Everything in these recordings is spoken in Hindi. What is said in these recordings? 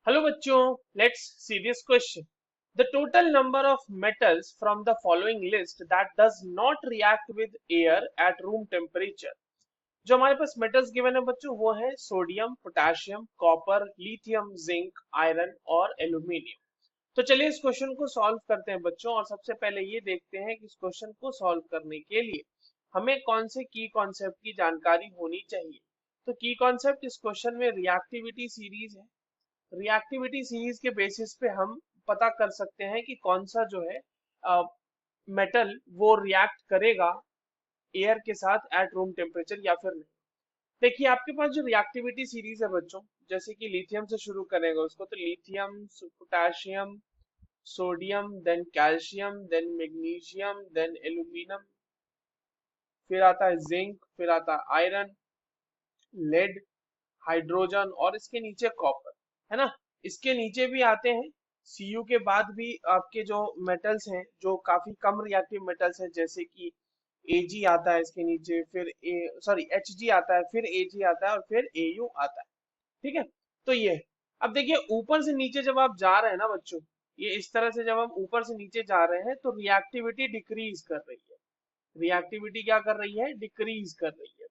हेलो बच्चों, let's see this question. The total number of metals from the following list that does not react with air at room temperature. जो हमारे पास मेटल्स गिवन है बच्चों वो है sodium, potassium, copper, lithium, zinc, iron और एल्यूमिनियम. तो चलिए इस क्वेश्चन को सॉल्व करते हैं बच्चों. और सबसे पहले ये देखते हैं कि इस क्वेश्चन को सॉल्व करने के लिए हमें कौन से की कॉन्सेप्ट की जानकारी होनी चाहिए. तो की कॉन्सेप्ट इस क्वेश्चन में रिएक्टिविटी सीरीज है. रिएक्टिविटी सीरीज के बेसिस पे हम पता कर सकते हैं कि कौन सा जो है मेटल वो रिएक्ट करेगा एयर के साथ एट रूम टेम्परेचर या फिर नहीं. देखिए आपके पास जो रिएक्टिविटी सीरीज है बच्चों, जैसे कि लिथियम से शुरू करेगा उसको, तो lithium, potassium, sodium, then calcium, then magnesium, then aluminium, फिर आता है जिंक, फिर आता है आयरन, लेड, हाइड्रोजन और इसके नीचे कॉपर, है ना. इसके नीचे भी आते हैं. सीयू के बाद भी आपके जो मेटल्स हैं जो काफी कम रिएक्टिव मेटल्स हैं, जैसे कि एजी आता है इसके नीचे, फिर एचजी आता है, फिर एजी आता है और फिर एयू आता है. ठीक है. तो ये है. अब देखिए ऊपर से नीचे जब आप जा रहे हैं ना बच्चों, ये इस तरह से जब हम ऊपर से नीचे जा रहे हैं तो रिएक्टिविटी डिक्रीज कर रही है. रिएक्टिविटी क्या कर रही है? डिक्रीज कर रही है.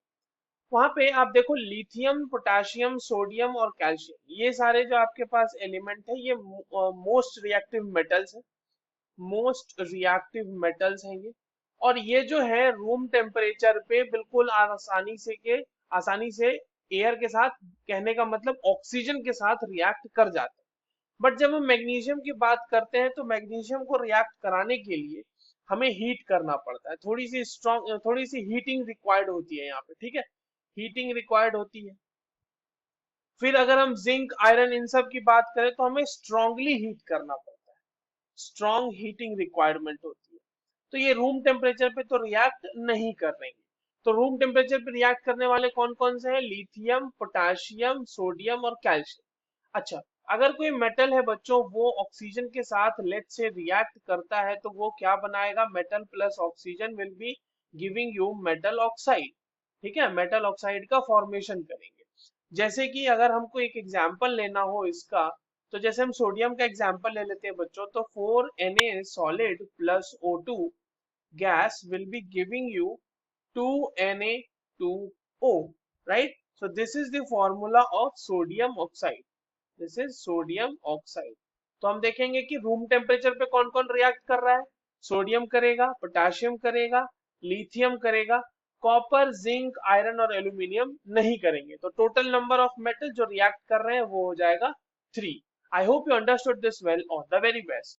वहां पे आप देखो लिथियम, पोटेशियम, सोडियम और कैल्शियम, ये सारे जो आपके पास एलिमेंट है ये मोस्ट रिएक्टिव मेटल्स है. मोस्ट रिएक्टिव मेटल्स हैं ये. और ये जो है रूम टेम्परेचर पे बिल्कुल आसानी से एयर के साथ, कहने का मतलब ऑक्सीजन के साथ रिएक्ट कर जाते हैं. बट जब हम मैग्नीशियम की बात करते हैं तो मैग्नीशियम को रिएक्ट कराने के लिए हमें हीट करना पड़ता है. थोड़ी सी हीटिंग रिक्वायर्ड होती है यहाँ पे. ठीक है. हीटिंग रिक्वायर्ड होती है. फिर अगर हम जिंक, आयरन इन सब की बात करें तो हमें स्ट्रांगली हीट करना पड़ता है. स्ट्रांग हीटिंग रिक्वायरमेंट होती है. तो ये रूम टेम्परेचर पे तो रिएक्ट नहीं कर रही. तो रूम टेम्परेचर पे रिएक्ट करने वाले कौन कौन से हैं? लिथियम, पोटेशियम, सोडियम और कैल्शियम. अच्छा, अगर कोई मेटल है बच्चों वो ऑक्सीजन के साथ लेट से रिएक्ट करता है तो वो क्या बनाएगा? Metal plus oxygen will be giving you metal oxide. ठीक है. मेटल ऑक्साइड का फॉर्मेशन करेंगे. जैसे कि अगर हमको एक एग्जाम्पल लेना हो इसका, तो जैसे हम सोडियम का एग्जाम्पल ले लेते हैं बच्चों, तो 4Na solid plus O2 gas will be giving you 2Na2O, right? So this is the formula of sodium oxide. This is sodium oxide. तो हम देखेंगे कि रूम टेम्परेचर पे कौन कौन रिएक्ट कर रहा है. सोडियम करेगा, पोटेशियम करेगा, लिथियम करेगा, कॉपर, जिंक, आयरन और एल्यूमिनियम नहीं करेंगे. तो टोटल नंबर ऑफ मेटल जो रिएक्ट कर रहे हैं वो हो जाएगा 3. I hope you understood this well. All the very best.